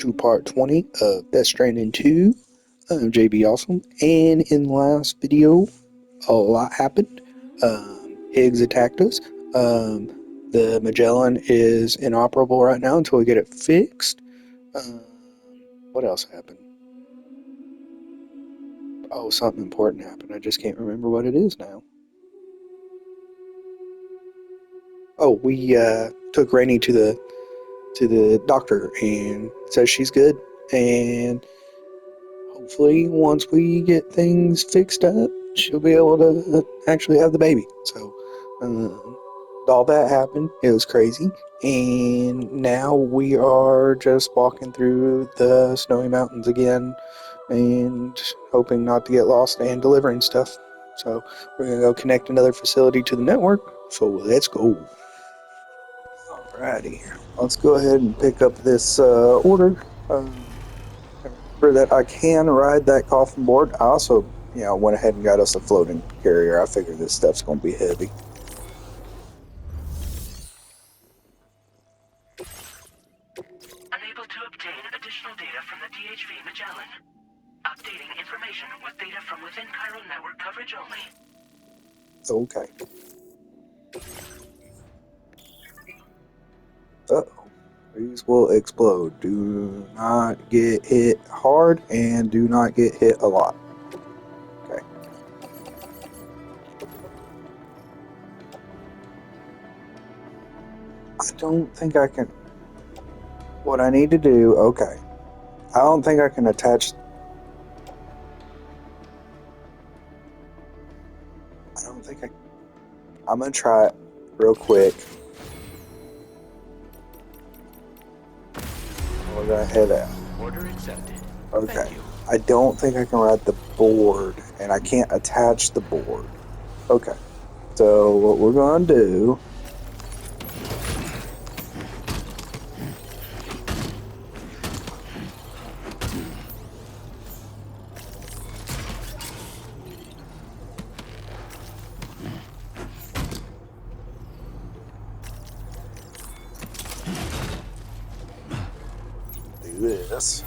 to part 20 of Death Stranding 2. I'm JB Awesome, and in the last video, a lot happened. Higgs attacked us. The Magellan is inoperable right now until we get it fixed. What else happened? Oh, something important happened. I just can't remember what it is now. Oh, we took Rainey to the doctor and says she's good, and hopefully once we get things fixed up, she'll be able to actually have the baby. So all that happened. It was crazy, and now we are just walking through the snowy mountains again and hoping not to get lost and delivering stuff. So we're gonna go connect another facility to the network. So let's go. Alrighty, let's go ahead and pick up this order. Remember that I can ride that coffin board. I also, went ahead and got us a floating carrier. I figure this stuff's gonna be heavy. Unable to obtain additional data from the DHV Magellan. Updating information with data from within chiral network coverage only. Okay. Uh-oh. These will explode. Do not get hit hard and do not get hit a lot. Okay. I don't think I can... What I need to do... Okay. I don't think I can attach... I don't think I... I'm going to try it real quick. We're going to head out. Order accepted. Okay. I don't think I can ride the board, and I can't attach the board. Okay. So what we're going to do... this.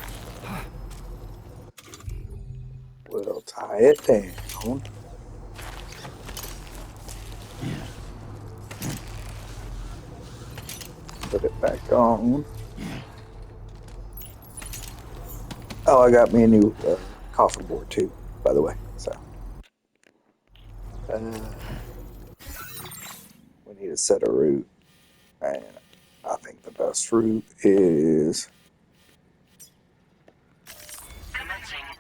We'll tie it down. Put it back on. Oh, I got me a new coffin board too, by the way. So we need to set a route, and I think the best route is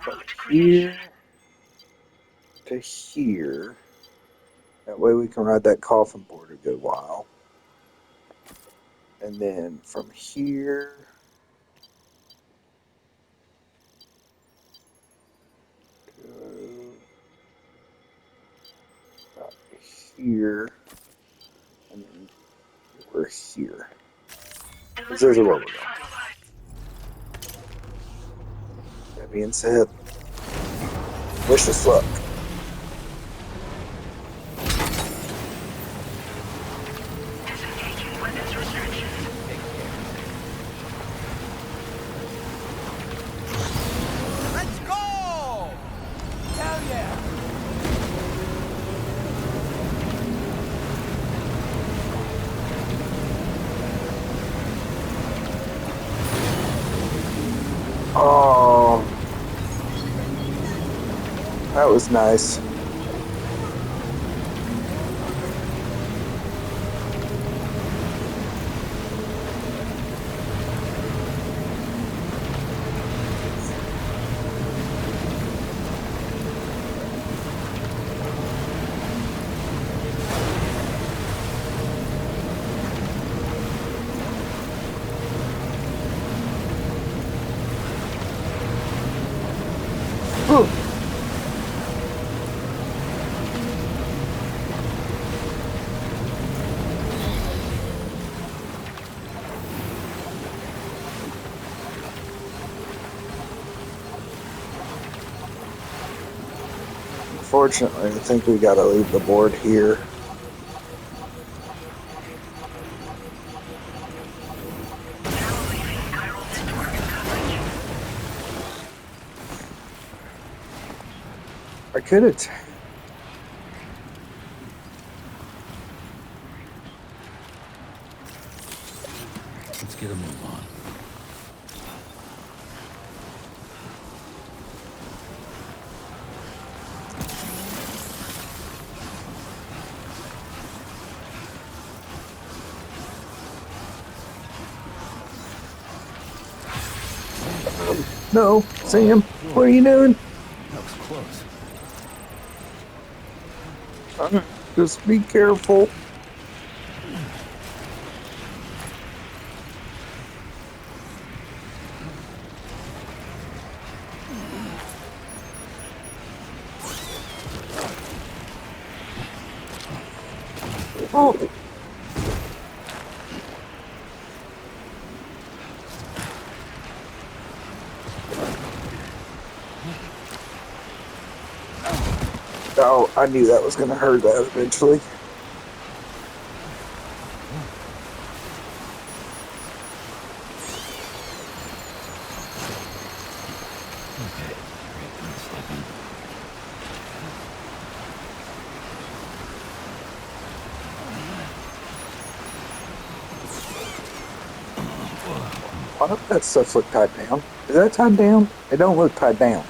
from here to here. That way we can ride that coffin board a good while. And then from here to about here, and then we're here. This is where we're going. That being said, wish us luck. Disengaging weapons restrictions. Let's go! Hell yeah! Oh, that was nice. Whew. Unfortunately, I think we gotta leave the board here. Now leaving chiral network coverage. I could have. Let's get a move on. No, Sam, what are you doing? That was close. Just be careful. Oh. Oh, I knew that was going to hurt that eventually. Okay. Let's step in. Why don't that stuff look tied down? Is that tied down? It don't look tied down.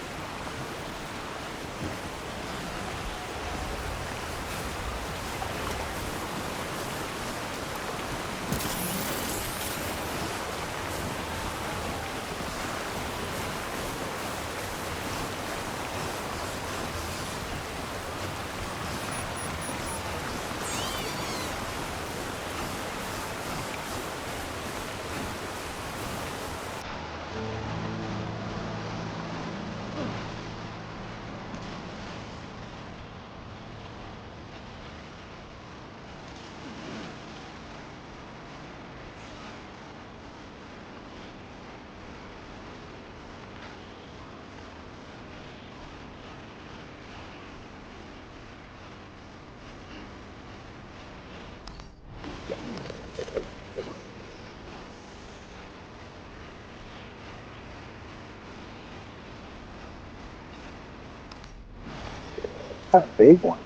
A big one.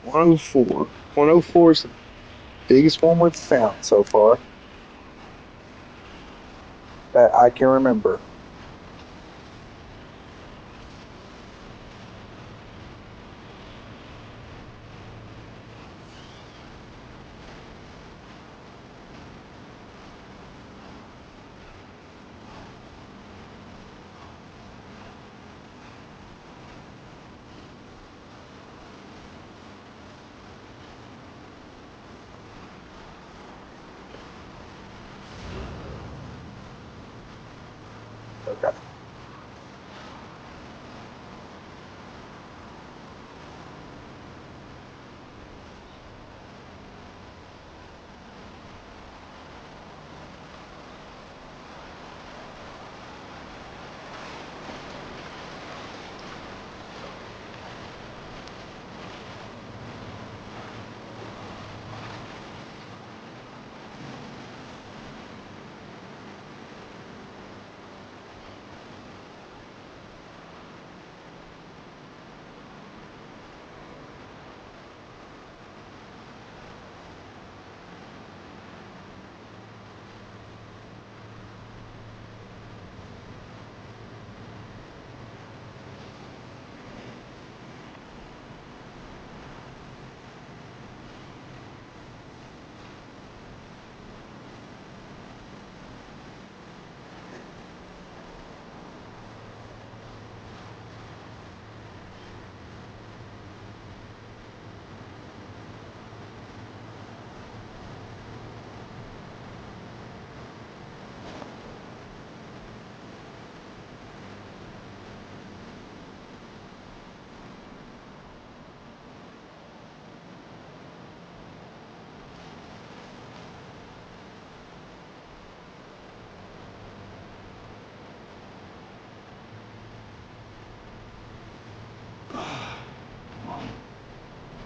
104. 104 is the biggest one we've found so far that I can remember. Okay.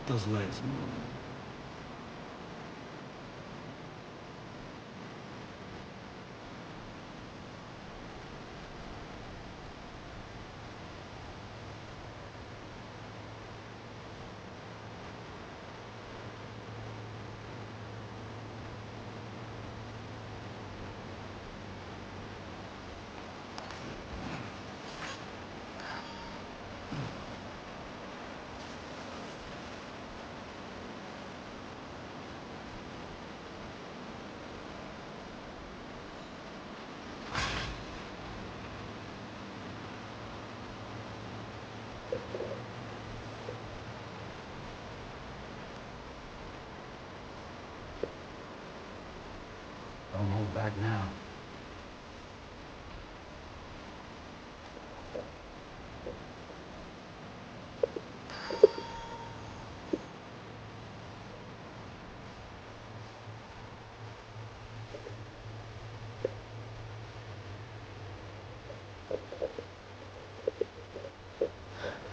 Those legs. now?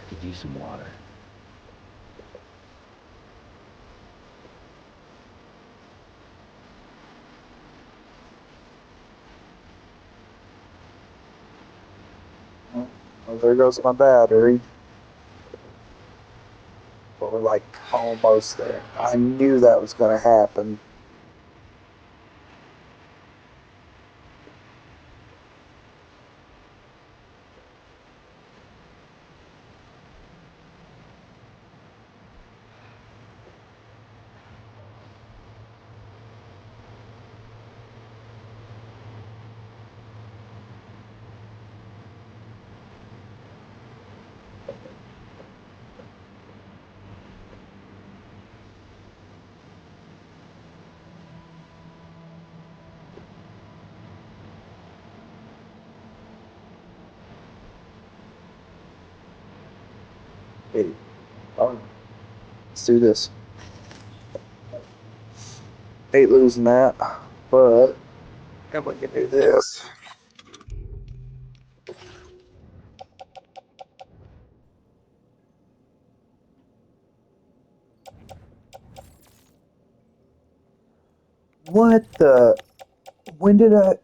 Could use some water. Well, there goes my battery. But we're like almost there. I knew that was going to happen. Hey, oh, let's do this. Hate losing that, but if we can do this. What the? When did I?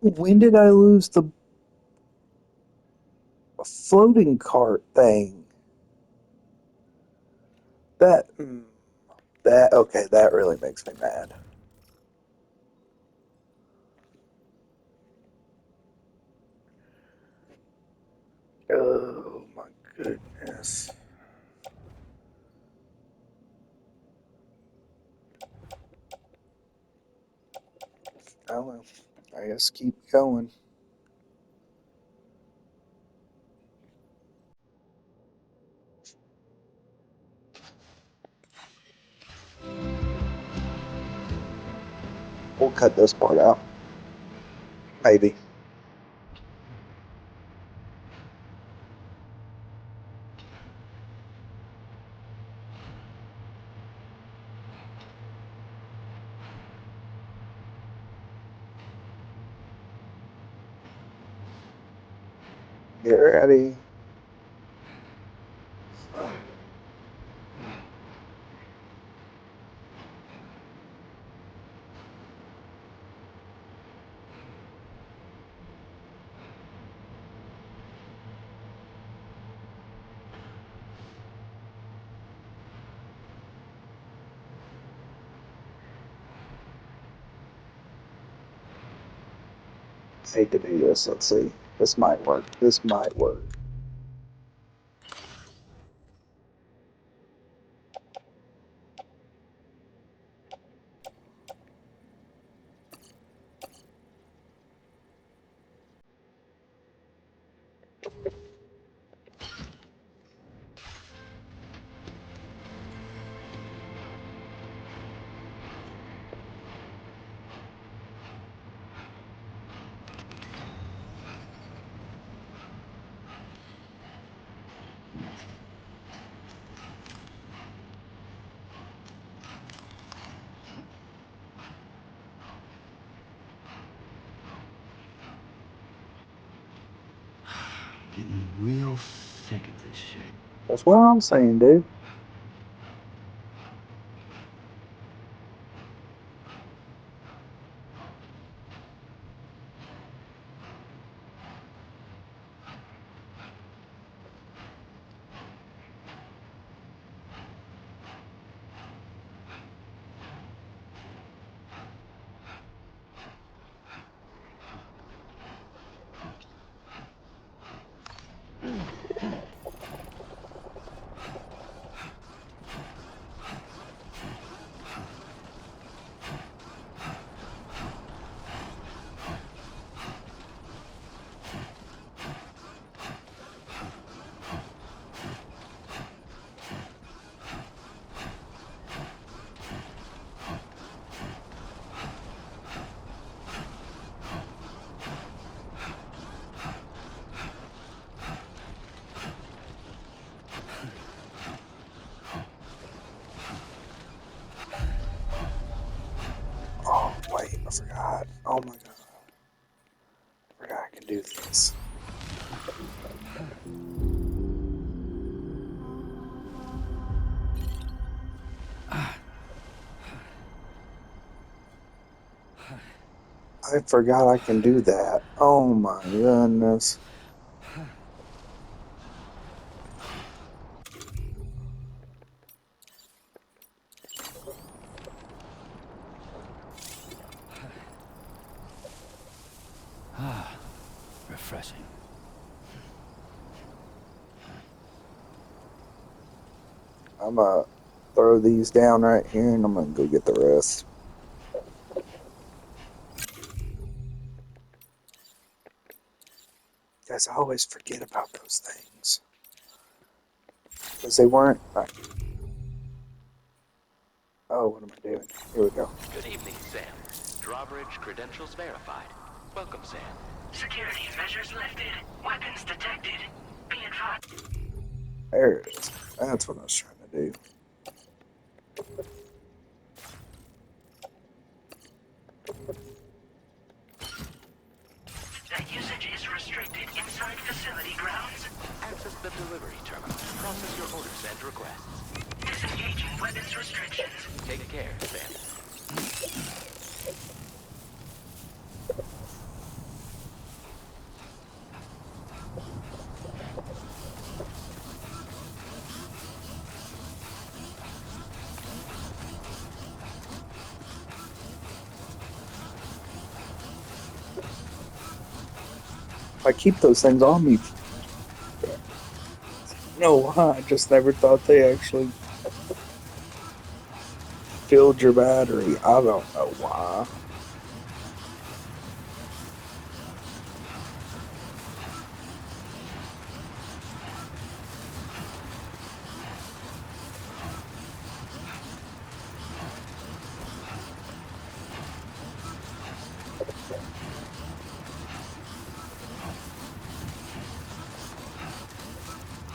When did I lose the floating cart thing? That. That okay. That really makes me mad. Oh my goodness. Oh well. I guess keep going. We'll cut this part out. Maybe. Get ready. Hate to do this. Let's see. This might work. This might work. Getting real sick of this shit. That's what I'm saying, dude. forgot. Oh my god. I forgot I can do this. I forgot I can do that. Oh my goodness. Refreshing. I'm gonna throw these down right here and I'm gonna go get the rest. Guys, I always forget about those things. Because they weren't. Oh, what am I doing? Here we go. Good evening, Sam. Drawbridge credentials verified. Welcome, Sam. Security measures lifted. Weapons detected. Be advised. There it is. That's what I was trying to do. That usage is restricted inside facility grounds. Access the delivery terminal to process your orders and requests. Disengaging weapons restrictions. Take care, Sam. I keep those things on me. No, I just never thought they actually filled your battery. I don't know why.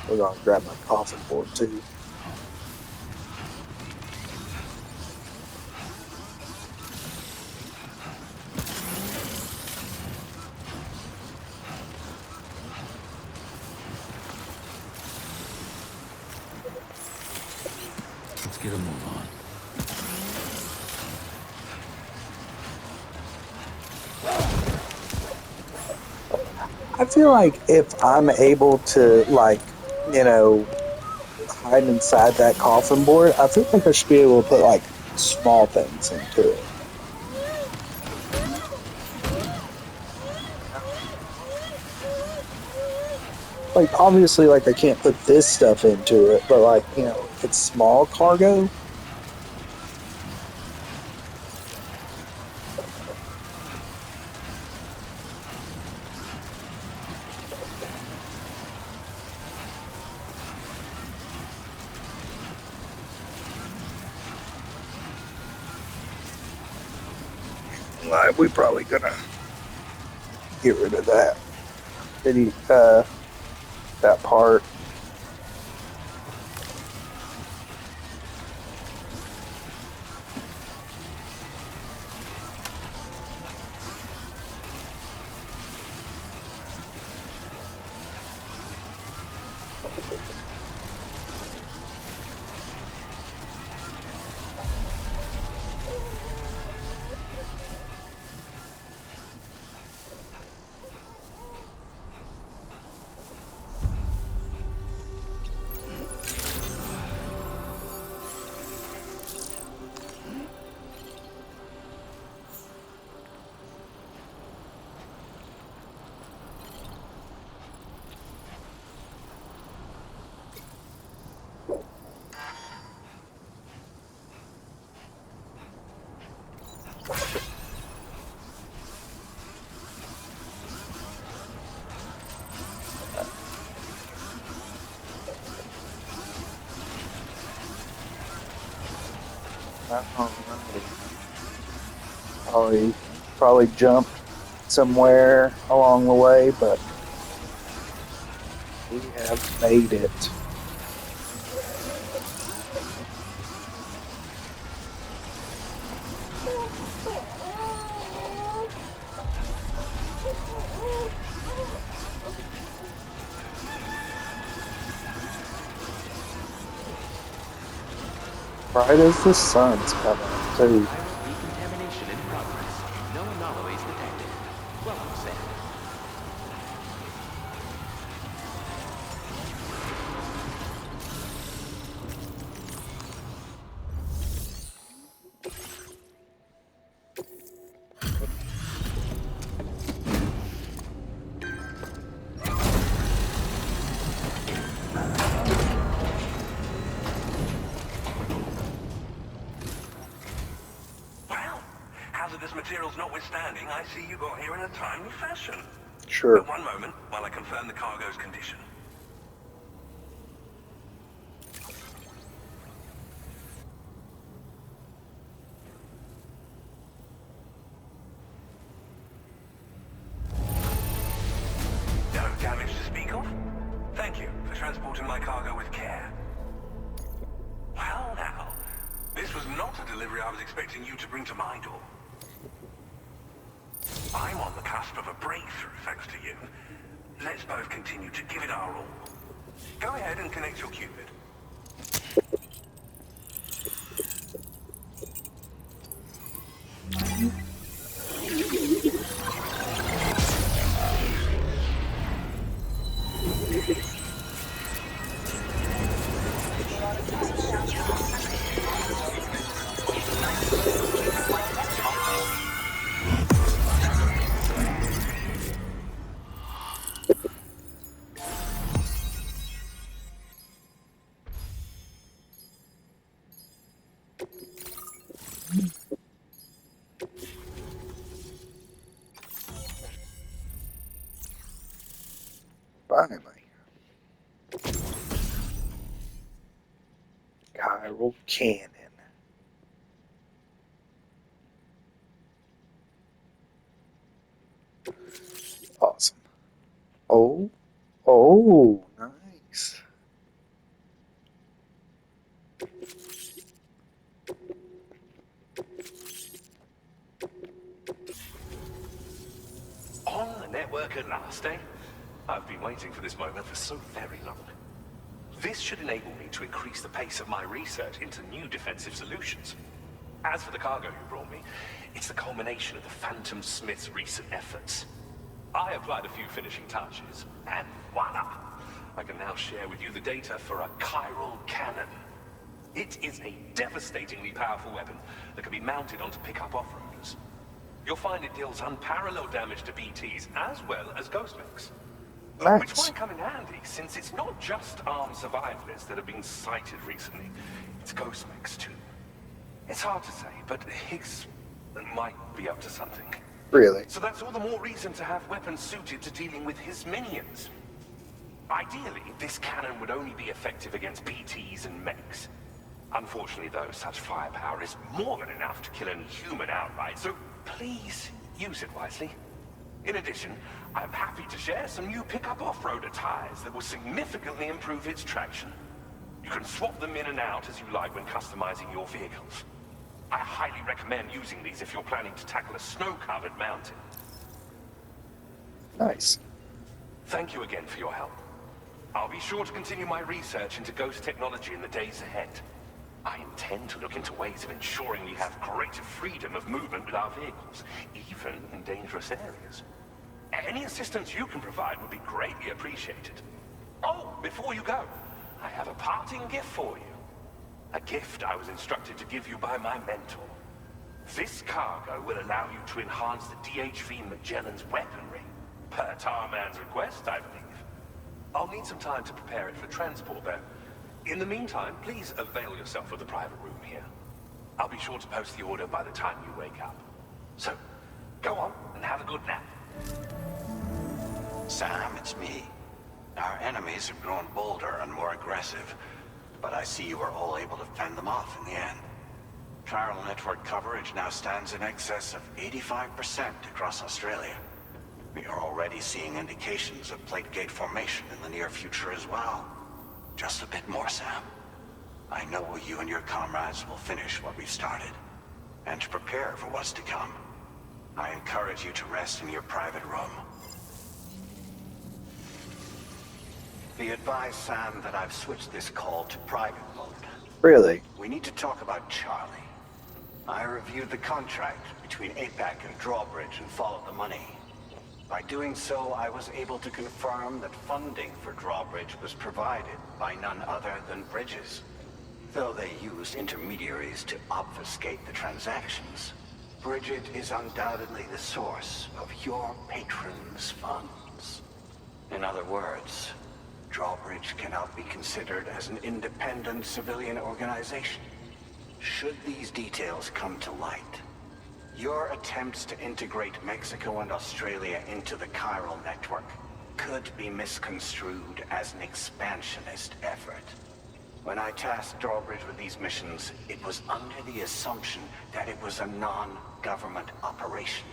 We're gonna grab my coffin board too. Let's get a move on. I feel like if I'm able to, like, you know, hide inside that coffin board, I feel like I should be able to put, like, small things into it. Like, obviously, like, I can't put this stuff into it, but, like, you know, it's small cargo. Like, we probably gonna get rid of that. That part. Probably jumped somewhere along the way, but we have made it. Right as the sun's coming up, too. Chiral decontamination in progress. No anomalies detected. Welcome, Sam. Well, hazardous materials notwithstanding, I see you got here in a timely fashion. Sure. But one moment while I confirm the cargo's condition. No damage to speak of? Thank you for transporting my cargo with care. Well now, this was not a delivery I was expecting you to bring to my door. I'm on the cusp of a breakthrough thanks to you. Let's both continue to give it our all. Go ahead and connect your Cupid. Finally. Chiral cannon. Awesome. Oh. Oh, nice. On the network at last, eh? I've been waiting for this moment for so very long. This should enable me to increase the pace of my research into new defensive solutions. As for the cargo you brought me, it's the culmination of the Phantom Smith's recent efforts. I applied a few finishing touches, and voila! I can now share with you the data for a chiral cannon. It is a devastatingly powerful weapon that can be mounted onto pickup off-roaders. You'll find it deals unparalleled damage to BTs as well as ghost mechs. Which Nice. might come in handy, since it's not just armed survivalists that have been sighted recently. It's ghost mechs too. It's hard to say, but Higgs might be up to something. Really? So that's all the more reason to have weapons suited to dealing with his minions. Ideally, this cannon would only be effective against BTs and mechs. Unfortunately, though, such firepower is more than enough to kill any human outright, so please use it wisely. In addition, I'm happy to share some new pickup off-roader tires that will significantly improve its traction. You can swap them in and out as you like when customizing your vehicles. I highly recommend using these if you're planning to tackle a snow-covered mountain. Nice. Thank you again for your help. I'll be sure to continue my research into ghost technology in the days ahead. I intend to look into ways of ensuring we have greater freedom of movement with our vehicles, even in dangerous areas. Any assistance you can provide would be greatly appreciated. Oh, before you go, I have a parting gift for you. A gift I was instructed to give you by my mentor. This cargo will allow you to enhance the DHV Magellan's weaponry, per Tarman's request, I believe. I'll need some time to prepare it for transport, though. In the meantime, please avail yourself of the private room here. I'll be sure to post the order by the time you wake up. So, go on and have a good nap. Sam, it's me. Our enemies have grown bolder and more aggressive, but I see you were all able to fend them off in the end. Chiral network coverage now stands in excess of 85% across Australia. We are already seeing indications of plate gate formation in the near future as well. Just a bit more, Sam. I know you and your comrades will finish what we've started, and to prepare for what's to come. I encourage you to rest in your private room. Be advised, Sam, that I've switched this call to private mode. Really? We need to talk about Charlie. I reviewed the contract between APAC and Drawbridge and followed the money. By doing so, I was able to confirm that funding for Drawbridge was provided by none other than Bridges. Though they used intermediaries to obfuscate the transactions, Bridget is undoubtedly the source of your patron's funds. In other words, Drawbridge cannot be considered as an independent civilian organization. Should these details come to light, your attempts to integrate Mexico and Australia into the chiral network could be misconstrued as an expansionist effort. When I tasked Drawbridge with these missions, it was under the assumption that it was a non-government operation.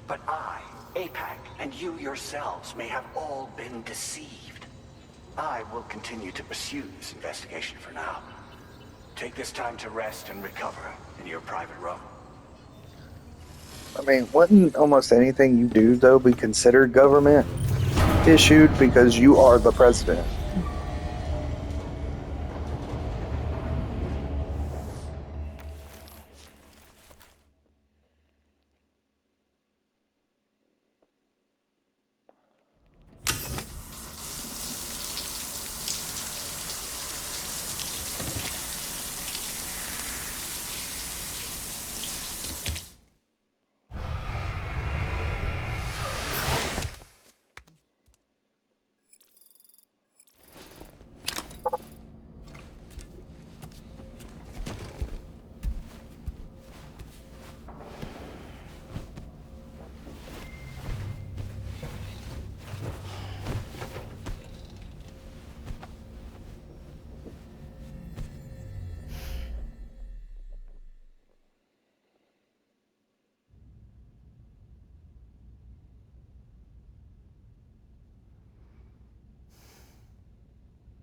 But I, APAC, and you yourselves may have all been deceived. I will continue to pursue this investigation for now. Take this time to rest and recover in your private room. I mean, wouldn't almost anything you do, though, be considered government issued because you are the president?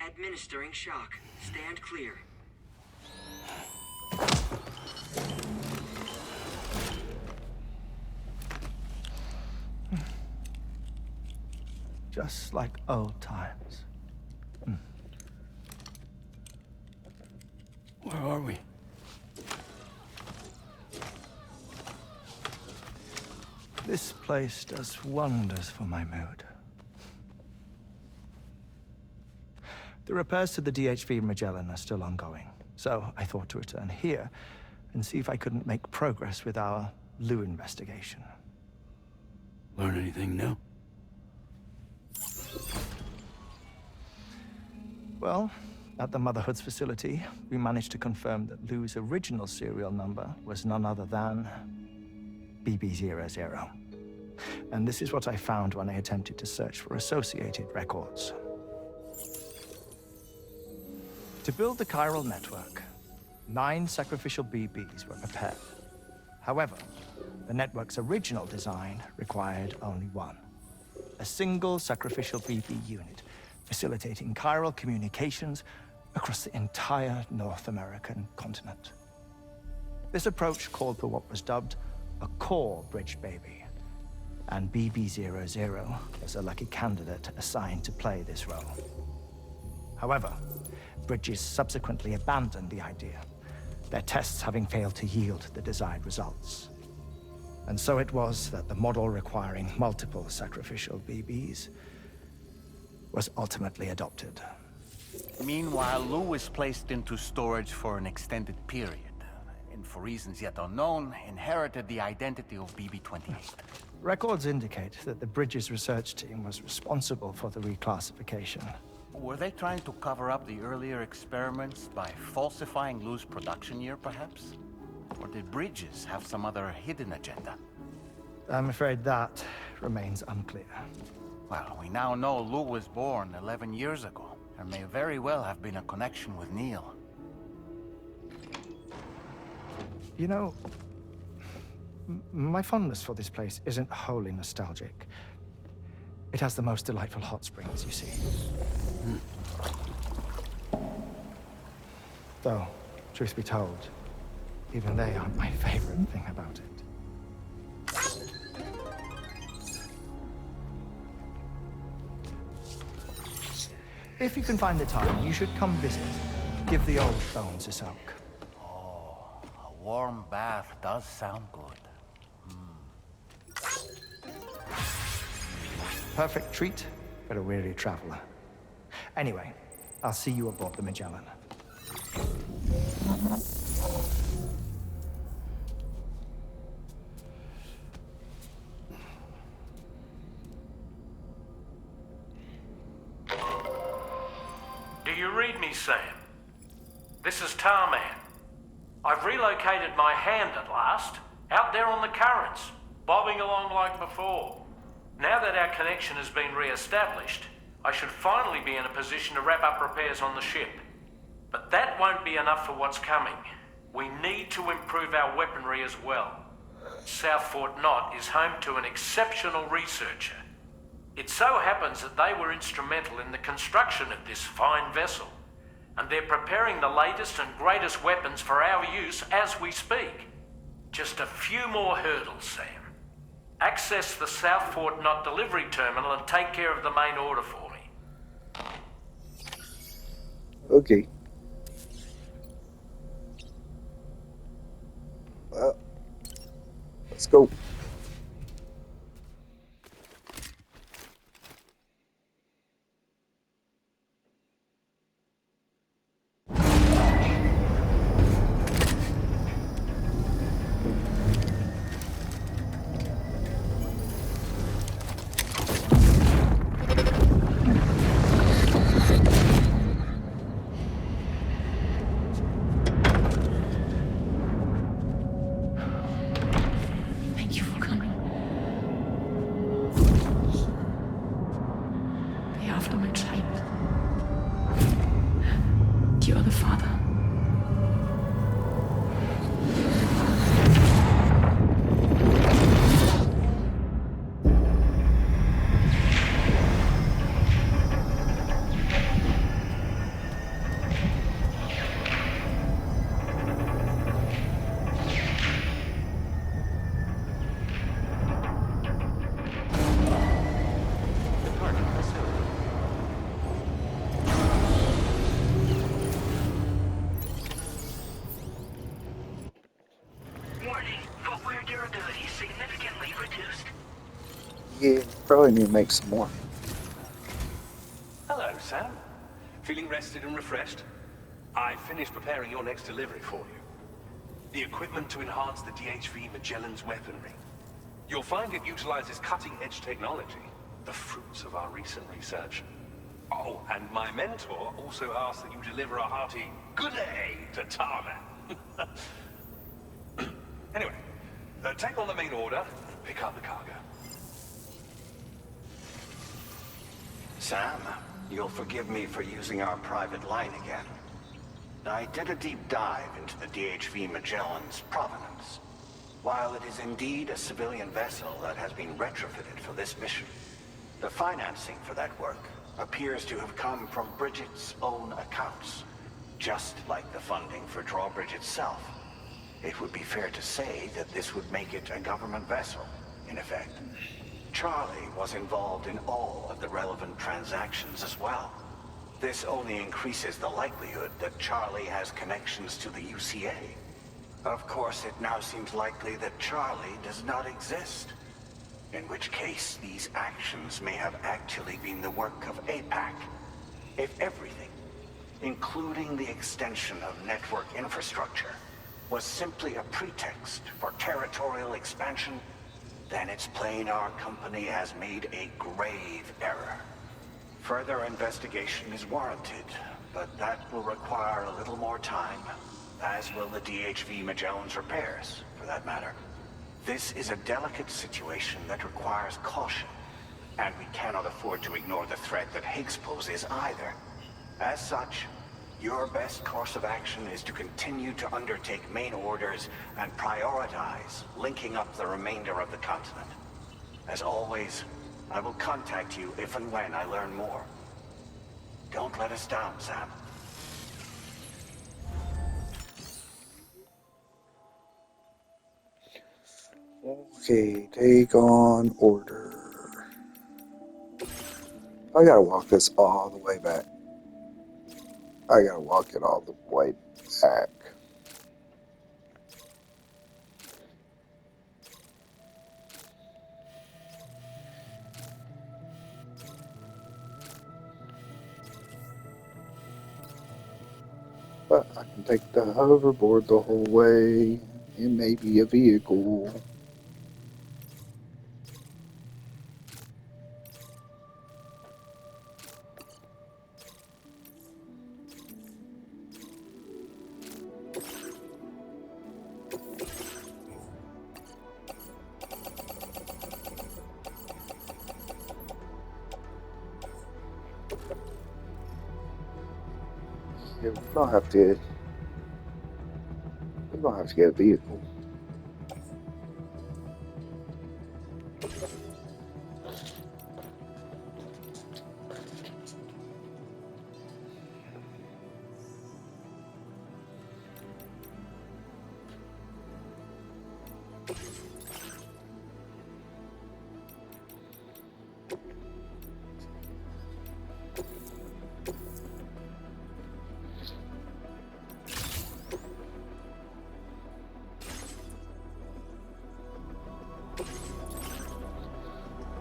Administering shock. Stand clear. Just like old times. Where are we? This place does wonders for my mood. The repairs to the DHV Magellan are still ongoing, so I thought to return here and see if I couldn't make progress with our Lou investigation. Learn anything new? Well, at the Motherhood's facility, we managed to confirm that Lou's original serial number was none other than BB00. And this is what I found when I attempted to search for associated records. To build the chiral network, 9 sacrificial BBs were prepared. However, the network's original design required only 1. A single sacrificial BB unit, facilitating chiral communications across the entire North American continent. This approach called for what was dubbed a core bridge baby, and BB00 was a lucky candidate assigned to play this role. However, Bridges subsequently abandoned the idea, their tests having failed to yield the desired results. And so it was that the model requiring multiple sacrificial BBs was ultimately adopted. Meanwhile, Lou was placed into storage for an extended period, and for reasons yet unknown, inherited the identity of BB-28. Records indicate that the Bridges research team was responsible for the reclassification. Were they trying to cover up the earlier experiments by falsifying Lou's production year, perhaps? Or did Bridges have some other hidden agenda? I'm afraid that remains unclear. Well, we now know Lou was born 11 years ago. There may very well have been a connection with Neil. You know, my fondness for this place isn't wholly nostalgic. It has the most delightful hot springs, you see. Though, truth be told, even they aren't my favorite thing about it. If you can find the time, you should come visit. Give the old bones a soak. Oh, a warm bath does sound good. Perfect treat for a weary traveler. Anyway, I'll see you aboard the Magellan. Do you read me, Sam? This is Tarman. I've relocated my hand at last, out there on the currents, bobbing along like before. Now that our connection has been re-established, I should finally be in a position to wrap up repairs on the ship. But that won't be enough for what's coming. We need to improve our weaponry as well. South Fort Knot is home to an exceptional researcher. It so happens that they were instrumental in the construction of this fine vessel, and they're preparing the latest and greatest weapons for our use as we speak. Just a few more hurdles, Sam. Access the South Fort Knot delivery terminal and take care of the main order for me. Okay. Well, let's go. Thank you for coming. The after my child. You are the father. Departing facility. Warning, footwear durability significantly reduced. Yeah, probably need to make some more. Hello, Sam. Feeling rested and refreshed? I finished preparing your next delivery for you. The equipment to enhance the DHV Magellan's weaponry. You'll find it utilizes cutting-edge technology, the fruits of our recent research. Oh, and my mentor also asked that you deliver a hearty good day to Tarman. Anyway, take on the main order, pick up the cargo. Sam, you'll forgive me for using our private line again. I did a deep dive into the DHV Magellan's provenance. While it is indeed a civilian vessel that has been retrofitted for this mission, the financing for that work appears to have come from Bridget's own accounts, just like the funding for Drawbridge itself. It would be fair to say that this would make it a government vessel, in effect. Charlie was involved in all of the relevant transactions as well. This only increases the likelihood that Charlie has connections to the UCA. Of course, it now seems likely that Charlie does not exist. In which case, these actions may have actually been the work of APAC. If everything, including the extension of network infrastructure, was simply a pretext for territorial expansion, then it's plain our company has made a grave error. Further investigation is warranted, but that will require a little more time, as will the DHV Magellan's repairs, for that matter. This is a delicate situation that requires caution, and we cannot afford to ignore the threat that Higgs poses either. As such, your best course of action is to continue to undertake main orders and prioritize linking up the remainder of the continent. As always, I will contact you if and when I learn more. Don't let us down, Sam. Okay, take on order. I gotta walk this all the way back. I gotta walk it all the way back. But I can take the hoverboard the whole way, and maybe a vehicle. Yeah, we don't have to. We don't have to get a vehicle.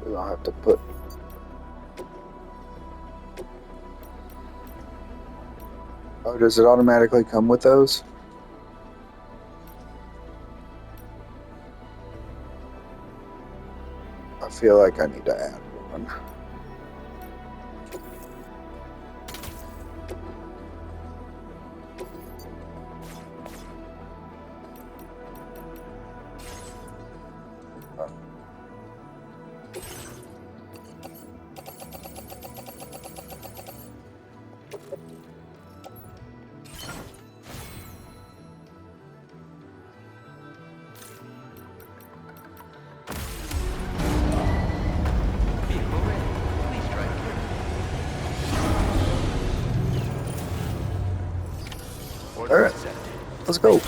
We don't have to put. Oh, does it automatically come with those? I feel like I need to add one. Vehicle ready. Please drive clear. All Order right, accepted. let's go.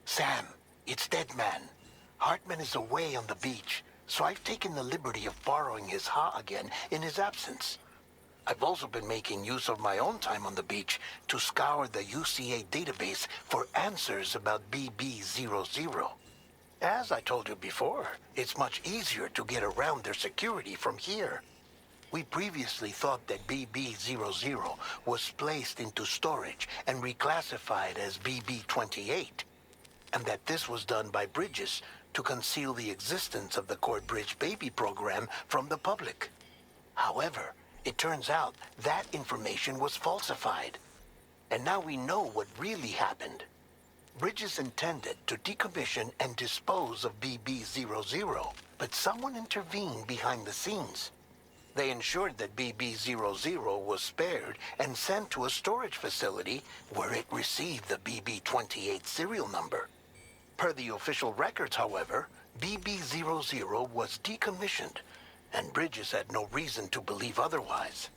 Sam, it's Deadman. Hartman is away on the beach, so I've taken the liberty of borrowing his Ha again in his absence. I've also been making use of my own time on the beach to scour the UCA database for answers about BB00. As I told you before, it's much easier to get around their security from here. We previously thought that BB00 was placed into storage and reclassified as BB28, and that this was done by Bridges to conceal the existence of the Court Bridge Baby program from the public. However, it turns out that information was falsified. And now we know what really happened. Bridges intended to decommission and dispose of BB00, but someone intervened behind the scenes. They ensured that BB00 was spared and sent to a storage facility where it received the BB28 serial number. Per the official records, however, BB00 was decommissioned, and Bridges had no reason to believe otherwise.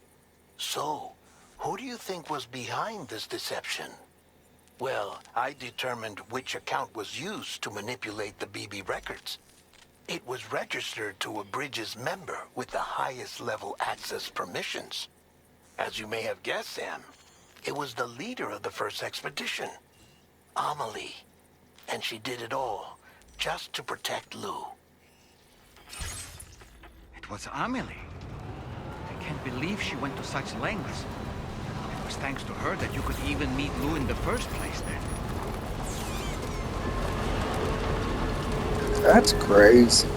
So, who do you think was behind this deception? Well, I determined which account was used to manipulate the BB records. It was registered to a Bridges member with the highest level access permissions. As you may have guessed, Sam, it was the leader of the first expedition, Amelie. And she did it all just to protect Lou. It was Amelie. I can't believe she went to such lengths. It was thanks to her that you could even meet Lou in the first place then. That's crazy.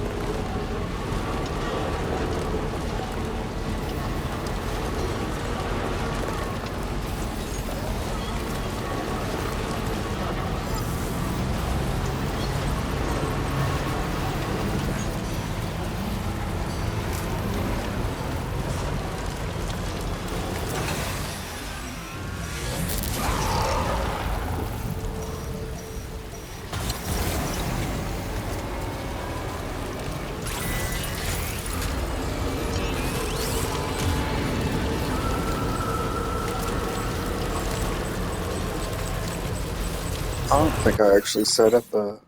don't think I actually set up a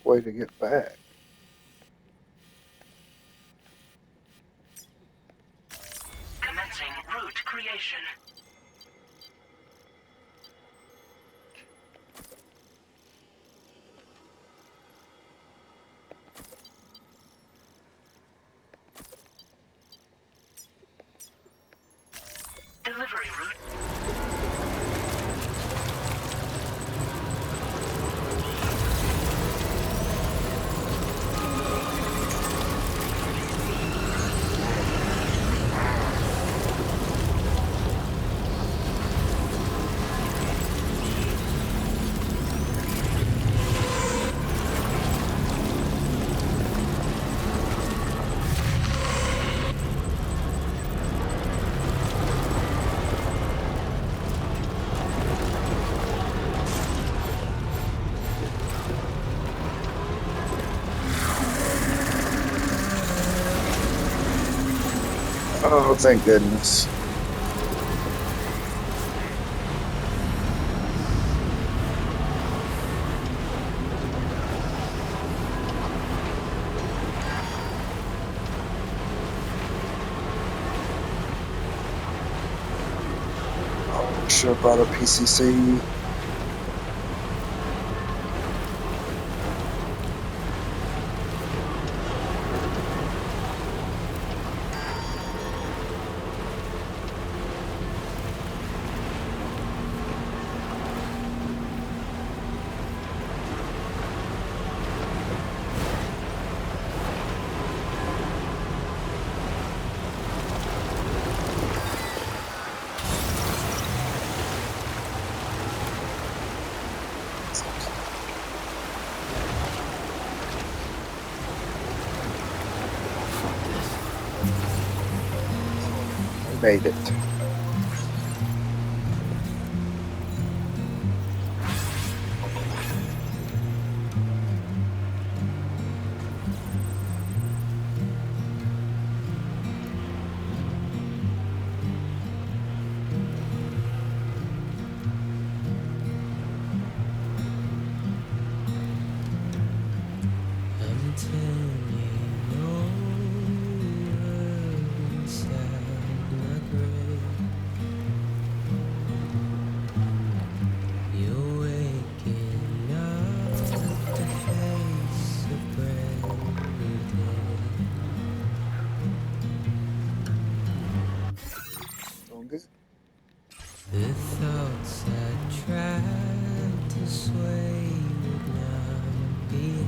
way to get back. Commencing route creation. Delivery route. Oh, thank goodness. Oh, should have brought a PCC. Made it. Doing good. The thoughts I tried to sway would not behave.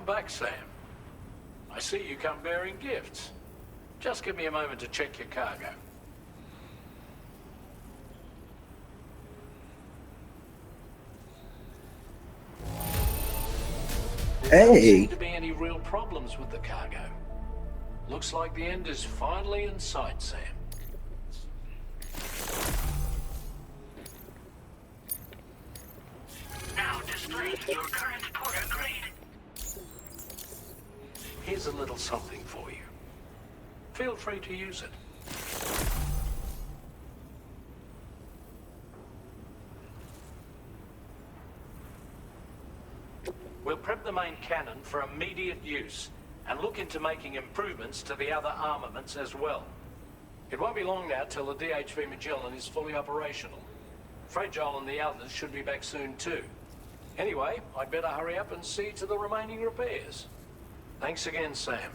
Welcome back, Sam. I see you come bearing gifts. Just give me a moment to check your cargo. There don't seem to be any real problems with the cargo. Looks like the end is finally in sight, Sam. Now displaying your current porter grade. Here's a little something for you. Feel free to use it. We'll prep the main cannon for immediate use and look into making improvements to the other armaments as well. It won't be long now till the DHV Magellan is fully operational. Fragile and the others should be back soon too. Anyway, I'd better hurry up and see to the remaining repairs. Thanks again, Sam.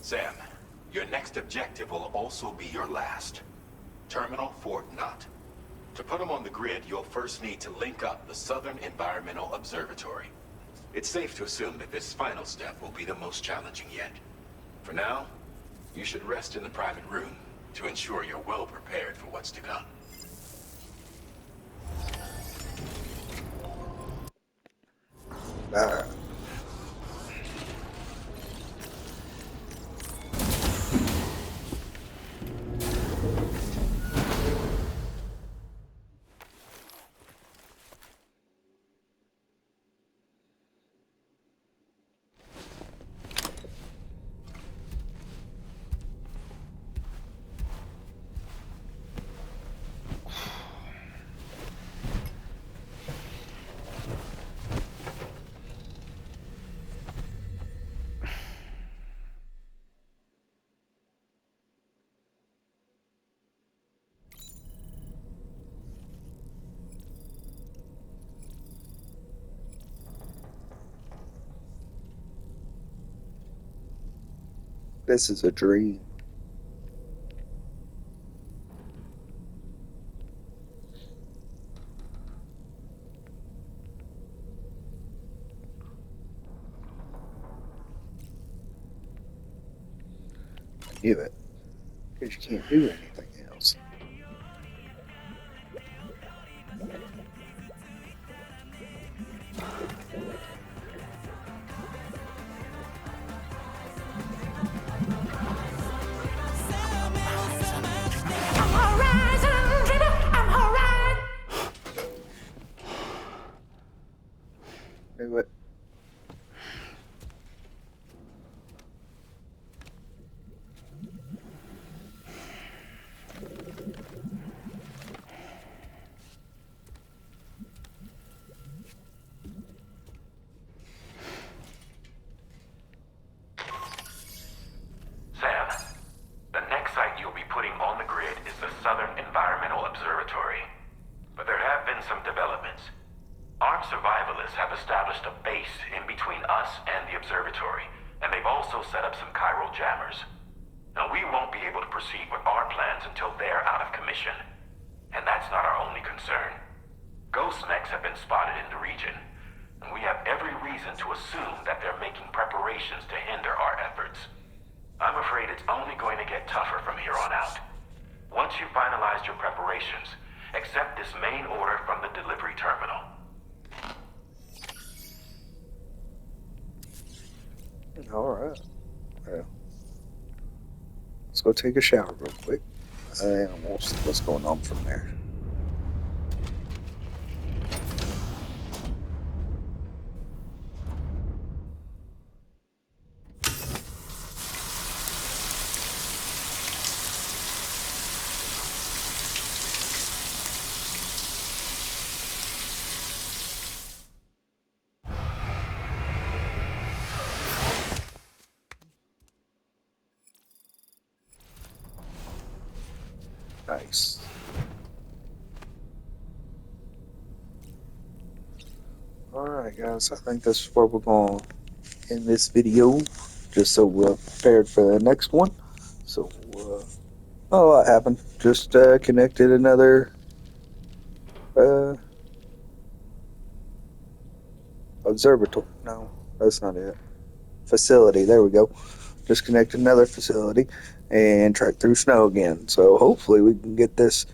Sam, your next objective will also be your last. Terminal Fort Knott. To put them on the grid, you'll first need to link up the Southern Environmental Observatory. It's safe to assume that this final step will be the most challenging yet. For now, you should rest in the private room to ensure you're well prepared for what's to come. This is a dream. I knew it. Because you can't do anything else. Do it. Sam, the next site you'll be putting on the grid is the Southern Environmental Observatory. But there have been some developments. Armed survivalists have established a base in between us and the observatory, and they've also set up some chiral jammers. Now, we won't be able to proceed with our plans until they're out of commission. And that's not our only concern. Ghost mechs have been spotted in the region, and we have every reason to assume that they're making preparations to hinder our efforts. I'm afraid it's only going to get tougher from here on out. Once you've finalized your preparations, accept this main order from the delivery terminal. Alright. Well, let's go take a shower real quick. And we'll see what's going on from there. Nice. Alright guys, I think that's where we're going to end this video, just so we're prepared for the next one. So, oh, what happened? Just connected another observatory. No, that's not it. Facility. There we go. Disconnect another facility and track through snow again. So hopefully we can get this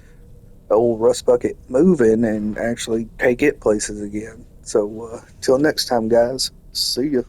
old rust bucket moving and actually take it places again. So till next time, guys. See ya.